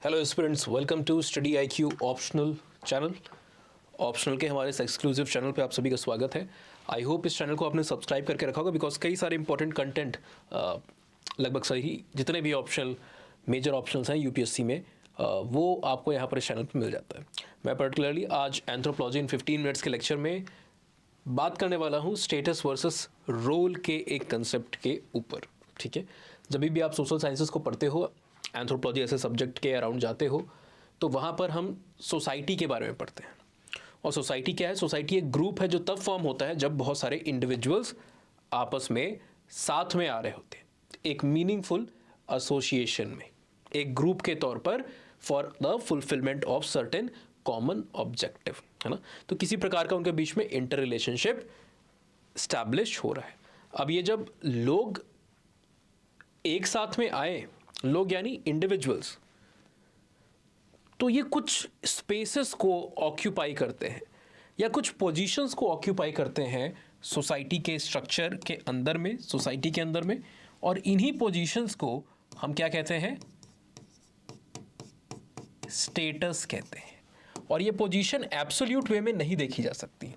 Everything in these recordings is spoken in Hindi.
Hello students, welcome to study IQ optional channel. Optional के हमारे इस एक्सक्लूसिव चैनल पे आप सभी का स्वागत है। आई होप इस चैनल को आपने सब्सक्राइब करके रखा होगा बिकॉज कई सारे इंपॉर्टेंट कंटेंट लगभग सही जितने भी ऑप्शनल मेजर ऑप्शनल्स हैं यूपीएससी में वो आपको यहाँ पर इस चैनल पर मिल जाता है। मैं पर्टिकुलरली आज एंथ्रोपोलॉजी इन 15 मिनट्स के लेक्चर में बात करने वाला हूँ स्टेटस वर्सेस रोल के एक कंसेप्ट के ऊपर। ठीक है, जब भी आप सोशल साइंसेस को पढ़ते हो, एंथ्रोपोलॉजी ऐसे सब्जेक्ट के अराउंड जाते हो, तो वहाँ पर हम सोसाइटी के बारे में पढ़ते हैं। और सोसाइटी क्या है? सोसाइटी एक ग्रुप है जो तब फॉर्म होता है जब बहुत सारे इंडिविजुअल्स आपस में साथ में आ रहे होते हैं, एक मीनिंगफुल एसोसिएशन में, एक ग्रुप के तौर पर for the fulfilment of certain common objective, है ना। तो किसी प्रकार का उनके बीच में इंटर रिलेशनशिप स्टैब्लिश हो रहा है। अब ये जब लोग एक साथ में आए, लोग यानी इंडिविजुअल्स, तो ये कुछ स्पेसेस को ऑक्यूपाई करते हैं या कुछ पोजीशंस को ऑक्यूपाई करते हैं सोसाइटी के स्ट्रक्चर के अंदर में, सोसाइटी के अंदर में। और इन्हीं पोजीशंस को हम क्या कहते हैं? स्टेटस कहते हैं। और ये पोजीशन एब्सोल्यूट वे में नहीं देखी जा सकती है।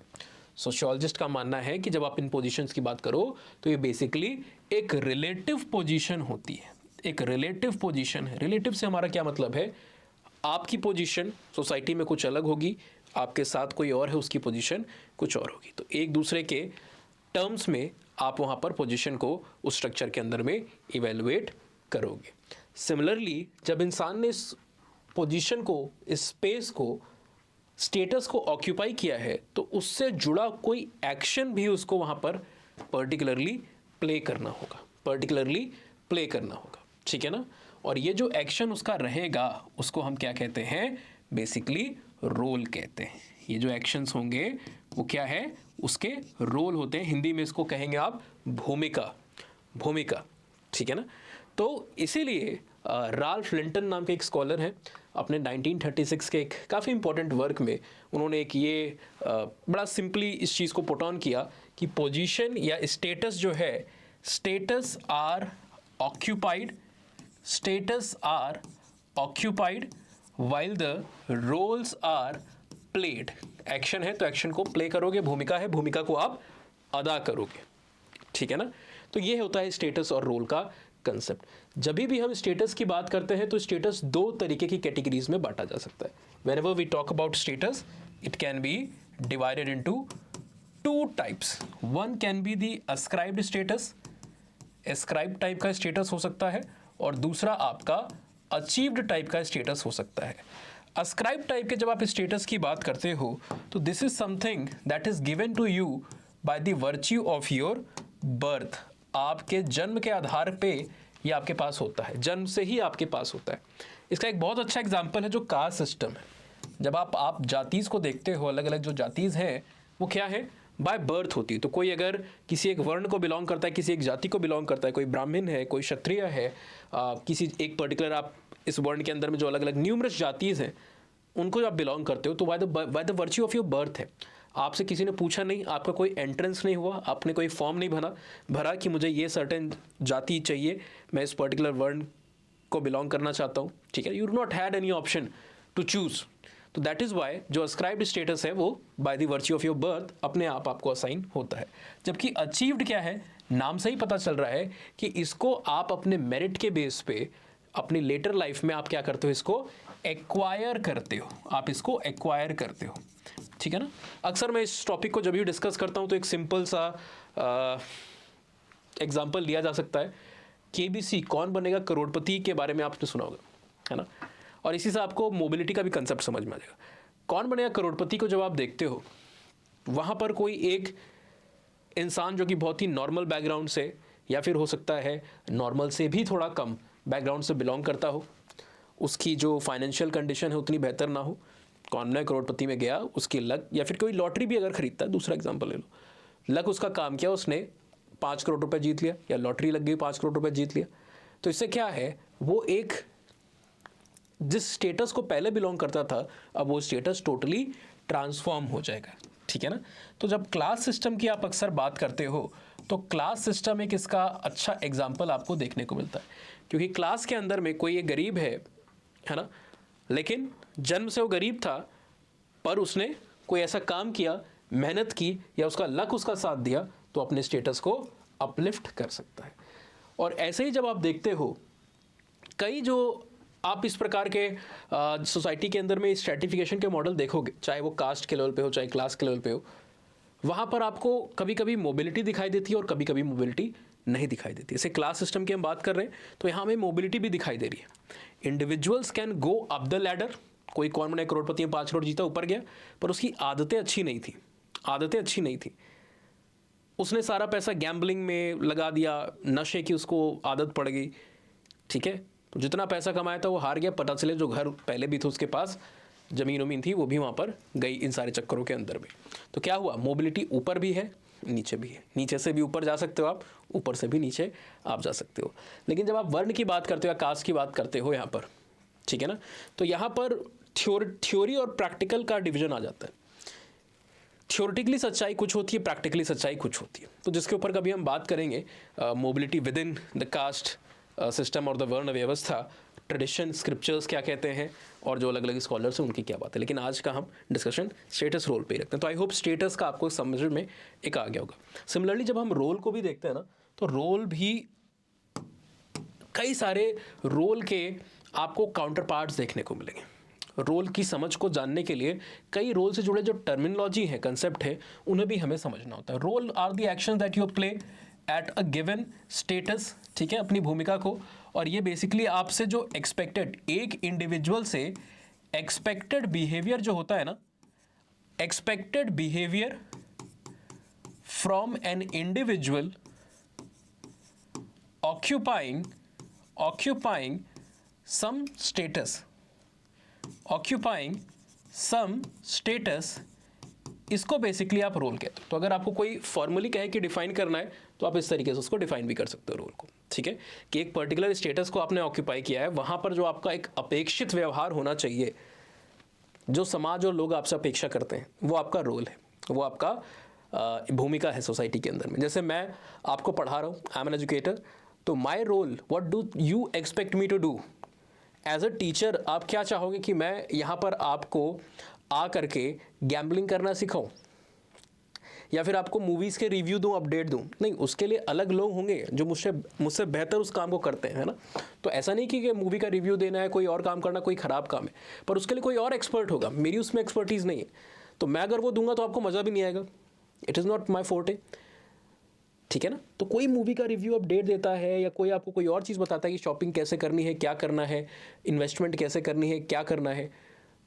सोशियोलॉजिस्ट का मानना है कि जब आप इन पोजीशंस की बात करो तो ये बेसिकली एक रिलेटिव पोजीशन होती है, एक रिलेटिव पोजीशन है। रिलेटिव से हमारा क्या मतलब है? आपकी पोजीशन सोसाइटी में कुछ अलग होगी, आपके साथ कोई और है, उसकी पोजीशन कुछ और होगी। तो एक दूसरे के टर्म्स में आप वहाँ पर पोजीशन को उस स्ट्रक्चर के अंदर में इवेलुएट करोगे। सिमिलरली जब इंसान ने इस पोजीशन को, इस स्पेस को, स्टेटस को ऑक्यूपाई किया है, तो उससे जुड़ा कोई एक्शन भी उसको वहाँ पर पर्टिकुलरली प्ले करना होगा, पर्टिकुलरली प्ले करना होगा। ठीक है ना। और ये जो एक्शन उसका रहेगा उसको हम क्या कहते हैं? बेसिकली रोल कहते हैं। ये जो एक्शंस होंगे वो क्या है? उसके रोल होते हैं। हिंदी में इसको कहेंगे आप भूमिका, भूमिका। ठीक है ना। तो इसीलिए राल्फ लिंटन नाम के एक स्कॉलर हैं, अपने 1936 के एक काफ़ी इंपॉर्टेंट वर्क में उन्होंने एक ये बड़ा सिंपली इस चीज़ को पुट ऑन किया कि पोजीशन या स्टेटस जो है, status are occupied, status are occupied while the roles are played। Action है तो एक्शन को प्ले करोगे, भूमिका है भूमिका को आप अदा करोगे। ठीक है ना। तो ये होता है स्टेटस और रोल का कंसेप्ट। जब भी हम स्टेटस की बात करते हैं तो स्टेटस दो तरीके की कैटेगरीज में बांटा जा सकता है। whenever we talk about status, it can be divided into two types। one can be the ascribed status, ascribed type का स्टेटस हो सकता है, और दूसरा आपका अचीव्ड टाइप का स्टेटस हो सकता है। अस्क्राइब टाइप के जब आप स्टेटस की बात करते हो तो this is something that is given to you by the virtue of your birth. आपके जन्म के आधार पे ये आपके पास होता है, जन्म से ही आपके पास होता है। इसका एक बहुत अच्छा एग्जाम्पल है जो कास्ट सिस्टम है। जब आप जातीज़ को देखते हो, अलग अलग जो जातीज़ हैं वो क्या है? बाय बर्थ होती है। तो कोई अगर किसी एक वर्ण को बिलोंग करता है, किसी एक जाति को बिलोंग करता है, कोई ब्राह्मण है, कोई क्षत्रिय है, किसी एक पर्टिकुलर आप इस वर्ण के अंदर में जो अलग अलग न्यूमरस जातीज़ हैं उनको आप बिलोंग करते हो, तो bye the virtue of your birth है। आपसे किसी ने पूछा नहीं, आपका कोई एंट्रेंस नहीं हुआ, आपने कोई फॉर्म नहीं भरा कि मुझे ये सर्टेन जाति चाहिए, मैं इस पर्टिकुलर वर्ण को बिलोंग करना चाहता हूँ। ठीक है, you do not had any option to choose. तो दैट इज़ वाई जो अस्क्राइब्ड स्टेटस है वो by the virtue of your birth अपने आप आपको असाइन होता है। जबकि अचीव्ड क्या है? नाम से ही पता चल रहा है कि इसको आप अपने मेरिट के बेस पे अपनी लेटर लाइफ में आप क्या करते हो? इसको एक्वायर करते हो, आप इसको एक्वायर करते हो। ठीक है ना। अक्सर मैं इस टॉपिक को जब भी डिस्कस करता हूँ तो एक सिंपल सा एग्जाम्पल लिया जा सकता है। KBC कौन बनेगा करोड़पति के बारे में आपने सुना होगा, है ना। और इसी से आपको मोबिलिटी का भी कंसेप्ट समझ में आ जाएगा। कौन बनेगा करोड़पति को जब आप देखते हो, वहाँ पर कोई एक इंसान जो कि बहुत ही नॉर्मल बैकग्राउंड से, या फिर हो सकता है नॉर्मल से भी थोड़ा कम बैकग्राउंड से बिलोंग करता हो, उसकी जो फाइनेंशियल कंडीशन है उतनी बेहतर ना हो, कौन नया करोड़पति में गया, उसकी लक, या फिर कोई लॉटरी भी अगर खरीदता है, दूसरा एग्जाम्पल ले लो, लक उसका काम किया, उसने 5 करोड़ रुपए जीत लिया, या लॉटरी लग गई 5 करोड़ रुपए जीत लिया। तो इससे क्या है? वो एक जिस स्टेटस को पहले बिलोंग करता था, अब वो स्टेटस टोटली ट्रांसफॉर्म हो जाएगा। ठीक है ना। तो जब क्लास सिस्टम की आप अक्सर बात करते हो तो क्लास सिस्टम एक इसका अच्छा एग्जाम्पल आपको देखने को मिलता है, क्योंकि क्लास के अंदर में कोई एक गरीब है ना, लेकिन जन्म से वो गरीब था, पर उसने कोई ऐसा काम किया, मेहनत की, या उसका लक उसका साथ दिया, तो अपने स्टेटस को अपलिफ्ट कर सकता है। और ऐसे ही जब आप देखते हो कई जो आप इस प्रकार के सोसाइटी के अंदर में स्ट्रेटिफिकेशन के मॉडल देखोगे, चाहे वो कास्ट के लेवल पे हो, चाहे क्लास के लेवल पे हो, वहाँ पर आपको कभी कभी मोबिलिटी दिखाई देती है और कभी कभी मोबिलिटी नहीं दिखाई देती। जैसे क्लास सिस्टम की हम बात कर रहे हैं तो यहाँ हमें मोबिलिटी भी दिखाई दे रही है। Individuals can go up the ladder, कोई कौन बने करोड़पति में 5 करोड़ जीता, ऊपर गया, पर उसकी आदतें अच्छी नहीं थी, आदतें अच्छी नहीं थी, उसने सारा पैसा गैम्बलिंग में लगा दिया, नशे की उसको आदत पड़ गई, ठीक है, तो जितना पैसा कमाया था वो हार गया, पता चले जो घर पहले भी थे उसके पास, ज़मीन वमीन थी, वो भी वहाँ पर गई इन सारे चक्करों के अंदर में। तो क्या हुआ, मोबिलिटी ऊपर भी है, नीचे भी है, नीचे से भी ऊपर जा सकते हो आप, ऊपर से भी नीचे आप जा सकते हो। लेकिन जब आप वर्ण की बात करते हो या कास्ट की बात करते हो यहाँ पर, ठीक है ना, तो यहाँ पर थ्योरी और प्रैक्टिकल का डिवीजन आ जाता है। थ्योरेटिकली सच्चाई कुछ होती है, प्रैक्टिकली सच्चाई कुछ होती है। तो जिसके ऊपर कभी हम बात करेंगे, mobility with in the caste system और द वर्ण व्यवस्था, ट्रेडिशन, स्क्रिप्चर्स क्या कहते हैं, और जो अलग अलग स्कॉलर्स हैं उनकी क्या बात है। लेकिन आज का हम डिस्कशन स्टेटस रोल पे ही रखते हैं। तो आई होप स्टेटस का आपको समझ में एक आ गया होगा। सिमिलरली जब हम रोल को भी देखते हैं ना, तो रोल भी कई सारे रोल के आपको काउंटर पार्ट्स देखने को मिलेंगे। रोल की समझ को जानने के लिए कई रोल से जुड़े जो टर्मिनोलॉजी है, कंसेप्ट है, उन्हें भी हमें समझना होता है। Role are the action that you play at a given status, ठीक है, अपनी भूमिका को। और ये बेसिकली आपसे जो एक्सपेक्टेड, एक इंडिविजुअल से एक्सपेक्टेड बिहेवियर जो होता है ना, expected behaviour from an individual occupying some status, इसको बेसिकली आप रोल कहते हो। तो अगर आपको कोई फॉर्मली कहे कि डिफाइन करना है, तो आप इस तरीके से उसको डिफाइन भी कर सकते हो रोल को, ठीक है, कि एक पर्टिकुलर स्टेटस को आपने ऑक्यूपाई किया है, वहां पर जो आपका एक अपेक्षित व्यवहार होना चाहिए, जो समाज और लोग आपसे अपेक्षा करते हैं, वो आपका रोल है, वो आपका भूमिका है सोसाइटी के अंदर में। जैसे मैं आपको पढ़ा रहा हूँ, आई एम एन एजुकेटर, तो my role, what do you expect me to do as a teacher. आप क्या चाहोगे कि मैं यहाँ पर आपको आ करके गैम्बलिंग करना सिखाऊं, या फिर आपको मूवीज़ के रिव्यू दूं, अपडेट दूं? नहीं, उसके लिए अलग लोग होंगे जो मुझसे बेहतर उस काम को करते हैं, है ना। तो ऐसा नहीं कि मूवी का रिव्यू देना है, कोई और काम करना कोई ख़राब काम है, पर उसके लिए कोई और एक्सपर्ट होगा, मेरी उसमें एक्सपर्टीज़ नहीं है। तो मैं अगर वो दूंगा तो आपको मज़ा भी नहीं आएगा, it is not my forte, ठीक है ना। तो कोई मूवी का रिव्यू अपडेट देता है, या कोई आपको कोई और चीज़ बताता है कि शॉपिंग कैसे करनी है, क्या करना है, इन्वेस्टमेंट कैसे करनी है, क्या करना है,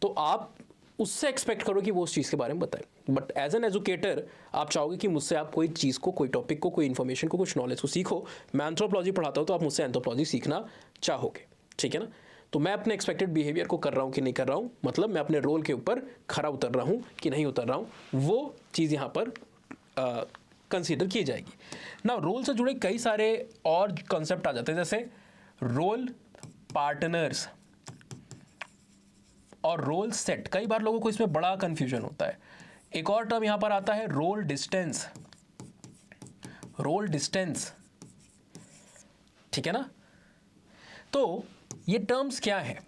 तो आप उससे एक्सपेक्ट करो कि वो उस चीज़ के बारे में बताए। बट एज एन एजुकेटर आप चाहोगे कि मुझसे आप कोई चीज़ को, कोई टॉपिक को, कोई इन्फॉर्मेशन को, कुछ नॉलेज को सीखो। मैं एंथ्रोपोलॉजी पढ़ाता हूँ तो आप मुझसे एंथ्रोपोलॉजी सीखना चाहोगे, ठीक है ना। तो मैं अपने एक्सपेक्टेड बिहेवियर को कर रहा हूँ कि नहीं कर रहा हूँ, मतलब मैं अपने रोल के ऊपर खरा उतर रहा हूँ कि नहीं उतर रहा हूँ, वो चीज़ यहाँ पर कंसीडर की जाएगी ना। रोल से जुड़े कई सारे और कॉन्सेप्ट आ जाते हैं, जैसे रोल पार्टनर्स और रोल सेट। कई बार लोगों को इसमें बड़ा कंफ्यूजन होता है। एक और टर्म यहां पर आता है रोल डिस्टेंस, रोल डिस्टेंस, ठीक है ना। तो ये टर्म्स क्या है,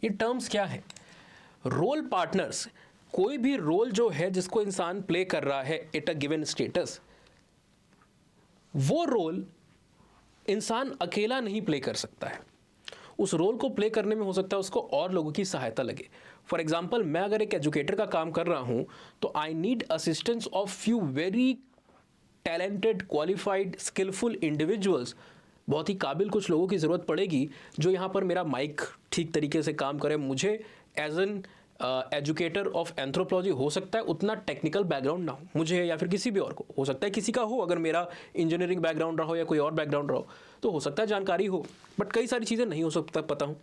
ये टर्म्स क्या है? रोल पार्टनर्स, कोई भी रोल जो है जिसको इंसान प्ले कर रहा है एट अ गिवन स्टेटस, वो रोल इंसान अकेला नहीं प्ले कर सकता है। उस रोल को प्ले करने में हो सकता है उसको और लोगों की सहायता लगे। फॉर एग्जाम्पल, मैं अगर एक एजुकेटर का काम कर रहा हूं तो I need assistance of few very talented, qualified, skillful individuals. बहुत ही काबिल कुछ लोगों की ज़रूरत पड़ेगी जो यहाँ पर मेरा माइक ठीक तरीके से काम करे। मुझे as an educator of anthropology हो सकता है उतना टेक्निकल बैकग्राउंड ना हो मुझे, या फिर किसी भी और को हो सकता है किसी का हो, अगर मेरा इंजीनियरिंग बैकग्राउंड रहा हो या कोई और बैकग्राउंड रहा हो तो हो सकता है जानकारी हो, बट कई सारी चीज़ें नहीं हो सकता पता हूँ।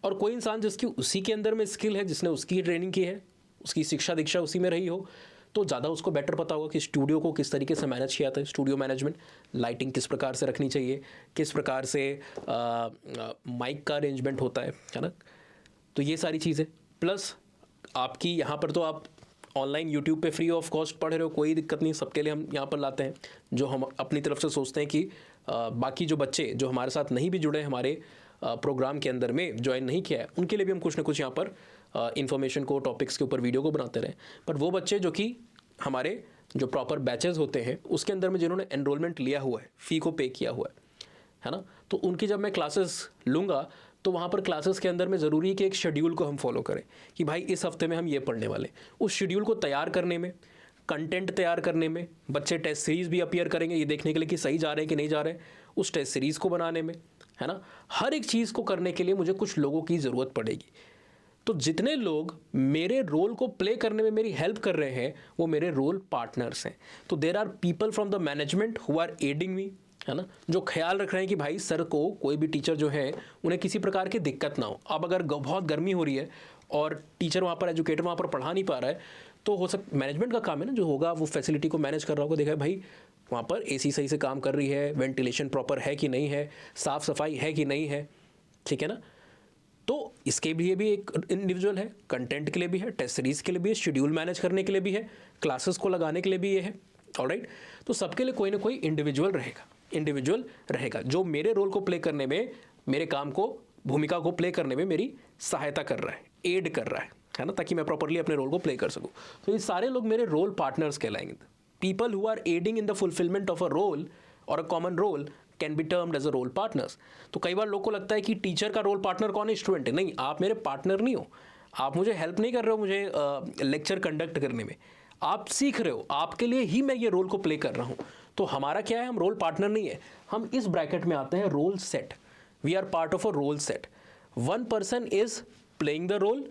और कोई इंसान जिसकी उसी के अंदर में स्किल है, जिसने उसकी ट्रेनिंग की है, उसकी शिक्षा दीक्षा उसी में रही हो, तो ज़्यादा उसको बेटर पता होगा कि स्टूडियो को किस तरीके से मैनेज किया जाता है, स्टूडियो मैनेजमेंट, लाइटिंग किस प्रकार से रखनी चाहिए, किस प्रकार से माइक का अरेंजमेंट होता है ना। तो ये सारी चीज़ें, प्लस आपकी यहाँ पर तो आप ऑनलाइन यूट्यूब पे फ्री ऑफ कॉस्ट पढ़ रहे हो, कोई दिक्कत नहीं, सबके लिए हम यहाँ पर लाते हैं। जो हम अपनी तरफ से सोचते हैं कि बाकी जो बच्चे जो हमारे साथ नहीं भी जुड़े हमारे प्रोग्राम के अंदर में ज्वाइन नहीं किया है, उनके लिए भी हम कुछ ना कुछ यहाँ पर इन्फॉर्मेशन को, टॉपिक्स के ऊपर वीडियो को बनाते रहे। पर वो बच्चे जो कि हमारे जो प्रॉपर बैचेस होते हैं उसके अंदर में जिन्होंने एनरोलमेंट लिया हुआ है, फ़ी को पे किया हुआ है ना, तो उनकी जब मैं क्लासेस लूँगा तो वहाँ पर क्लासेस के अंदर में ज़रूरी है कि एक शेड्यूल को हम फॉलो करें कि भाई इस हफ्ते में हम ये पढ़ने वाले। उस शेड्यूल को तैयार करने में, कंटेंट तैयार करने में, बच्चे टेस्ट सीरीज़ भी अपीयर करेंगे ये देखने के लिए कि सही जा रहे हैं कि नहीं जा रहे हैं, उस टेस्ट सीरीज़ को बनाने में, है ना, हर एक चीज़ को करने के लिए मुझे कुछ लोगों की ज़रूरत पड़ेगी। तो जितने लोग मेरे रोल को प्ले करने में मेरी हेल्प कर रहे हैं वो मेरे रोल पार्टनर्स हैं। तो there are people from the management who are aiding me, है ना, जो ख्याल रख रहे हैं कि भाई सर को, कोई भी टीचर जो है उन्हें किसी प्रकार की दिक्कत ना हो। अब अगर बहुत गर्मी हो रही है और टीचर वहाँ पर, एजुकेटर वहाँ पर पढ़ा नहीं पा रहा है, तो हो सकता मैनेजमेंट का काम है ना, जो होगा वो फैसिलिटी को मैनेज कर रहा होगा, देखा भाई वहाँ पर एसी सही से काम कर रही है, वेंटिलेशन प्रॉपर है कि नहीं है, साफ़ सफाई है कि नहीं है, ठीक है ना। तो इसके लिए भी एक इंडिविजुअल है, कंटेंट के लिए भी है, टेस्ट सीरीज़ के लिए भी है, शेड्यूल मैनेज करने के लिए भी है, क्लासेस को लगाने के लिए भी ये है। ऑलराइट, तो सबके लिए कोई ना कोई इंडिविजुअल रहेगा जो मेरे रोल को प्ले करने में, मेरे काम को, भूमिका को प्ले करने में मेरी सहायता कर रहा है, एड कर रहा है ना, ताकि मैं प्रॉपरली अपने रोल को प्ले कर सकूँ। तो ये सारे लोग मेरे रोल पार्टनर्स कहलाएंगे। People who are aiding in the fulfilment of a role और a common role can be termed as a role partners. तो कई बार लोग को लगता है कि टीचर का रोल पार्टनर कौन है? स्टूडेंट है। नहीं, आप मेरे पार्टनर नहीं हो, आप मुझे हेल्प नहीं कर रहे हो मुझे लेक्चर कंडक्ट करने में, आप सीख रहे हो, आपके लिए ही मैं ये रोल को प्ले कर रहा हूँ। तो हमारा क्या है, हम रोल पार्टनर नहीं है, हम इस ब्रैकेट में आते हैं role set. We are part of a role set. One person is playing the role,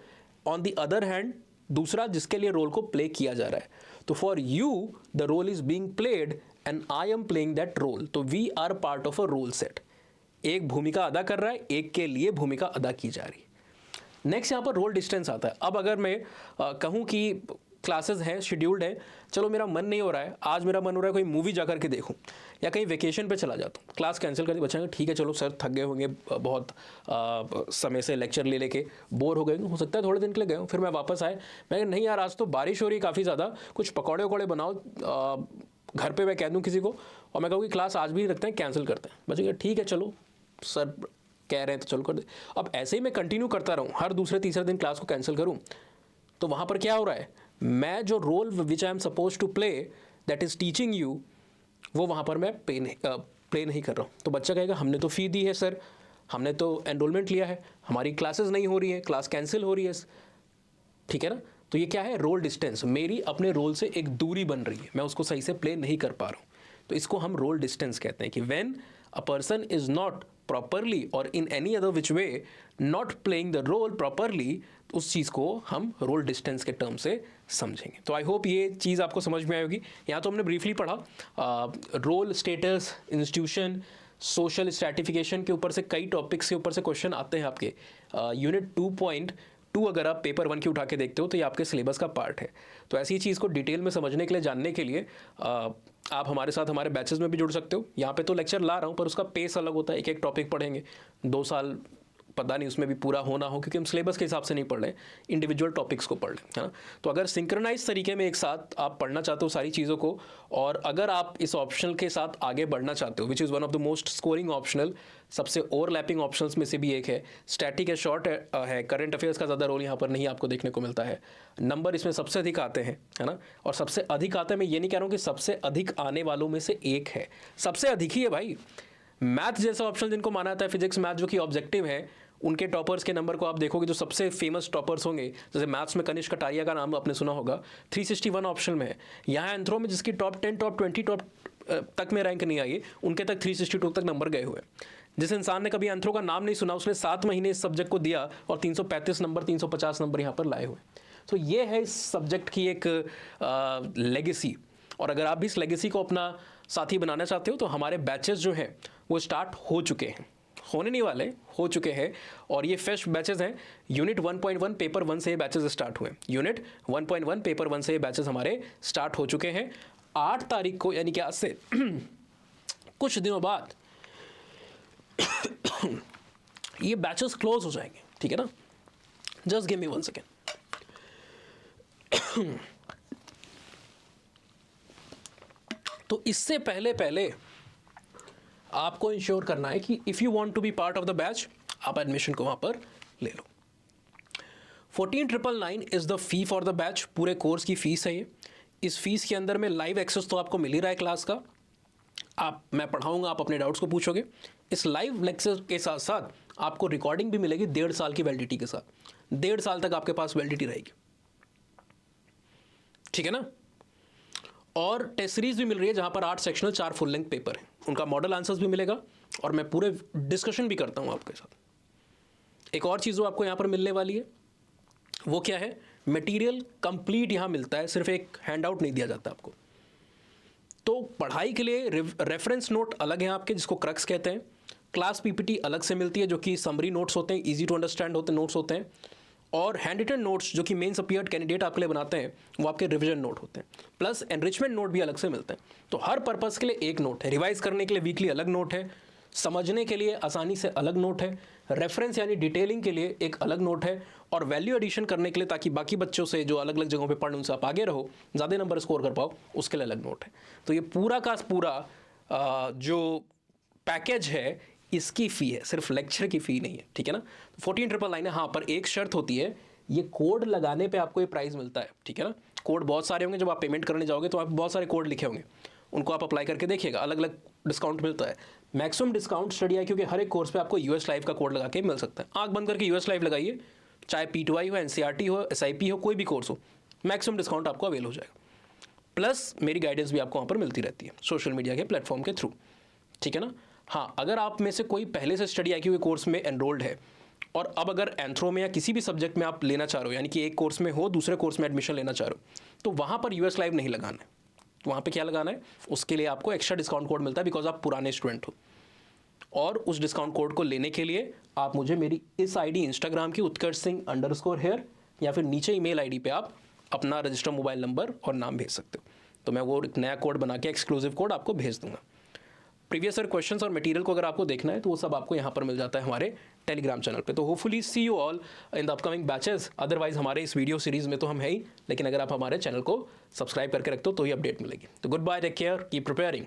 on the other hand दूसरा जिसके लिए रोल को प्ले किया जा रहा है। तो for you the role is being played and I am playing that role. तो we are part of a role set. एक भूमिका अदा कर रहा है, एक के लिए भूमिका अदा की जा रही है। नेक्स्ट यहाँ पर रोल डिस्टेंस आता है। अब अगर मैं कहूँ कि क्लासेस हैं, शेड्यूल्ड है, चलो मेरा मन नहीं हो रहा है, आज मेरा मन हो रहा है कोई मूवी जा करके देखूं या कहीं वेकेशन पे चला जाता हूँ, क्लास कैंसिल कर दी। बच्चा ठीक है चलो सर थक गए होंगे, बहुत समय से लेक्चर ले लेके बोर हो गए, हो सकता है थोड़े दिन के लिए गए हूँ, फिर मैं वापस आए, मैं नहीं यार आज तो बारिश हो रही है काफ़ी ज़्यादा, कुछ पकौड़े वकौड़े बनाओ, घर पर मैं कह दूँ किसी को और मैं कहूँ कि क्लास आज भी रखते हैं, कैंसिल करते हैं। बच्चे ठीक है चलो सर कह रहे हैं तो चलो कर दे। अब ऐसे ही मैं कंटिन्यू करता रहूँ, हर दूसरे तीसरे दिन क्लास को कैंसिल करूँ, तो वहाँ पर क्या हो रहा है, मैं जो role which I am suppose to play that is teaching you, वो वहाँ पर मैं प्ले नहीं कर रहा हूँ। तो बच्चा कहेगा हमने तो फ़ी दी है सर, हमने तो एनरोलमेंट लिया है, हमारी क्लासेस नहीं हो रही है, क्लास कैंसिल हो रही है, ठीक है ना। तो ये क्या है, रोल डिस्टेंस, मेरी अपने रोल से एक दूरी बन रही है, मैं उसको सही से प्ले नहीं कर पा रहा हूँ। तो इसको हम रोल डिस्टेंस कहते हैं कि when a person is not properly और in any other which way not playing the role properly, उस चीज़ को हम रोल डिस्टेंस के टर्म से समझेंगे। तो आई होप ये चीज़ आपको समझ में आएगी। यहाँ तो हमने ब्रीफली पढ़ा role, status, institution, social stratification के ऊपर से कई टॉपिक्स के ऊपर से क्वेश्चन आते हैं आपके यूनिट 2.2 अगर आप पेपर 1 की उठा के देखते हो तो ये आपके सिलेबस का पार्ट है। तो ऐसी चीज़ को डिटेल में समझने के लिए, जानने के लिए आप हमारे साथ हमारे बैचेस में भी जुड़ सकते हो। यहाँ पे तो लेक्चर ला रहा हूँ पर उसका पेस अलग होता है, एक एक टॉपिक पढ़ेंगे, 2 साल पता नहीं उसमें भी पूरा होना हो, क्योंकि हम सिलेबस के हिसाब से नहीं पढ़ रहे, इंडिविजुअल टॉपिक्स को पढ़ रहे, है ना। तो अगर सिंक्रोनाइज तरीके में एक साथ आप पढ़ना चाहते हो सारी चीज़ों को, और अगर आप इस ऑप्शनल के साथ आगे बढ़ना चाहते हो, which is one of the most scoring optional, सबसे ओवरलैपिंग ऑप्शंस में से भी एक है, स्टैटिक है, शॉर्ट है, करंट अफेयर्स का ज़्यादा रोल यहाँ पर नहीं आपको देखने को मिलता है, नंबर इसमें सबसे अधिक आते हैं, है ना। और सबसे अधिक आते हैं, मैं ये नहीं कह रहा हूँ कि सबसे अधिक आने वालों में से एक है, सबसे अधिक ही है भाई। मैथ जैसा ऑप्शन जिनको माना जाता है, फिजिक्स मैथ जो कि ऑब्जेक्टिव है, उनके टॉपर्स के नंबर को आप देखोगे, जो सबसे फेमस टॉपर्स होंगे, जैसे मैथ्स में कनिष्क कटारिया का नाम आपने सुना होगा, 361 ऑप्शन में है। यहाँ एंथ्रो में जिसकी टॉप 10 टॉप 20 टॉप तक में रैंक नहीं आई, उनके तक 362 तक नंबर गए हुए। जिस इंसान ने कभी एंथ्रो का नाम नहीं सुना, उसने 7 महीने इस सब्जेक्ट को दिया और 335 नंबर 350 नंबर यहाँ पर लाए हुए। तो ये है इस सब्जेक्ट की एक लेगेसी। और अगर आप भी इस लेगेसी को अपना साथी बनाना चाहते हो तो हमारे बैचेस जो हैं वो स्टार्ट हो चुके हैं, होने नहीं वाले, हो चुके हैं। और ये फ्रेश बैचेस हैं। यूनिट 1.1 पेपर 1 से ये बैचेस स्टार्ट हुए, यूनिट 1.1 पेपर 1 से ये बैचेस हमारे स्टार्ट हो चुके हैं। 8 तारीख को, यानी कि आज से कुछ दिनों बाद ये बैचेस क्लोज हो जाएंगे, ठीक है ना। Just give me 1 second. तो इससे पहले आपको इंश्योर करना है कि if you want to be part of the batch, आप एडमिशन को वहाँ पर ले लो। 14,999 is the fee for the batch, पूरे कोर्स की फ़ीस है ये। इस फीस के अंदर में लाइव एक्सेस तो आपको मिल ही रहा है क्लास का, मैं पढ़ाऊंगा, आप अपने डाउट्स को पूछोगे। इस लाइव लेक्चर के साथ साथ आपको रिकॉर्डिंग भी मिलेगी 1.5 साल की वैलिडिटी के साथ, 1.5 साल तक आपके पास वैलिडिटी रहेगी, ठीक है ना। और टेस्ट सीरीज भी मिल रही है जहां पर 8 सेक्शनल 4 फुल लेंथ पेपर है, उनका मॉडल आंसर्स भी मिलेगा और मैं पूरे डिस्कशन भी करता हूं आपके साथ। एक और चीज़ जो आपको यहाँ पर मिलने वाली है वो क्या है, मटेरियल कंप्लीट यहाँ मिलता है, सिर्फ एक हैंड आउट नहीं दिया जाता आपको। तो पढ़ाई के लिए रेफरेंस नोट अलग हैं आपके, जिसको क्रक्स कहते हैं। क्लास पीपीटी अलग से मिलती है, जो कि समरी नोट्स होते हैं, इजी टू अंडरस्टैंड होते नोट्स होते हैं। और हैंड रिटन नोट्स जो कि मेंस अपीयर्ड कैंडिडेट आपके लिए बनाते हैं, वो आपके रिवीजन नोट होते हैं। प्लस एनरिचमेंट नोट भी अलग से मिलते हैं। तो हर पर्पस के लिए एक नोट है, रिवाइज करने के लिए वीकली अलग नोट है, समझने के लिए आसानी से अलग नोट है, रेफरेंस यानी डिटेलिंग के लिए एक अलग नोट है, और वैल्यू एडिशन करने के लिए ताकि बाकी बच्चों से जो अलग अलग जगहों पे पढ़ उनसे आप आगे रहो, ज़्यादा नंबर स्कोर कर पाओ, उसके लिए अलग नोट है। तो ये पूरा का पूरा जो पैकेज है, इसकी फ़ी है, सिर्फ लेक्चर की फ़ी नहीं है, ठीक है ना। 14,999 है। हाँ, पर एक शर्त होती है, ये कोड लगाने पे आपको ये प्राइस मिलता है, ठीक है ना। कोड बहुत सारे होंगे, जब आप पेमेंट करने जाओगे तो आप बहुत सारे कोड लिखे होंगे, उनको आप अप्लाई करके देखिएगा, अलग अलग डिस्काउंट मिलता है। मैक्सिमम डिस्काउंट स्टडी है, क्योंकि हर एक कोर्स पे आपको यूएस लाइव का कोड लगा के मिल सकता है। आंख बंद करके यूएस लाइव लगाइए, चाहे P2I हो, NCERT हो, SIP हो, कोई भी कोर्स हो, मैक्सिमम डिस्काउंट आपको अवेल हो जाएगा। प्लस मेरी गाइडेंस भी आपको वहाँ पर मिलती रहती है सोशल मीडिया के प्लेटफॉर्म के थ्रू, ठीक है ना। हाँ, अगर आप में से कोई पहले से स्टडी IQ के कोर्स में एनरोल्ड है और अब अगर एंथ्रो में या किसी भी सब्जेक्ट में आप लेना चाह रहे हो, यानी कि एक कोर्स में हो, दूसरे कोर्स में एडमिशन लेना चाह रहे हो, तो वहाँ पर यूएस लाइव नहीं लगाना है। वहाँ पे क्या लगाना है, उसके लिए आपको एक्स्ट्रा डिस्काउंट कोड मिलता है, बिकॉज आप पुराने स्टूडेंट हो। और उस डिस्काउंट कोड को लेने के लिए आप मुझे मेरी इस आईडी इंस्टाग्राम की utkarsh_singh_here या फिर नीचे ईमेल आईडी पे आप अपना रजिस्टर मोबाइल नंबर और नाम भेज सकते हो, तो मैं वो एक नया कोड बना के एक्सक्लूसिव कोड आपको भेज दूंगा। प्रीवियस ईयर क्वेश्चंस और मटेरियल को अगर आपको देखना है तो वो सब आपको यहाँ पर मिल जाता है हमारे टेलीग्राम चैनल पे। तो hopefully see you all in the upcoming batches. Otherwise हमारे इस वीडियो सीरीज में तो हम है ही, लेकिन अगर आप हमारे चैनल को सब्सक्राइब करके रखते हो तो ही अपडेट मिलेगी। तो good bye, take care, keep preparing.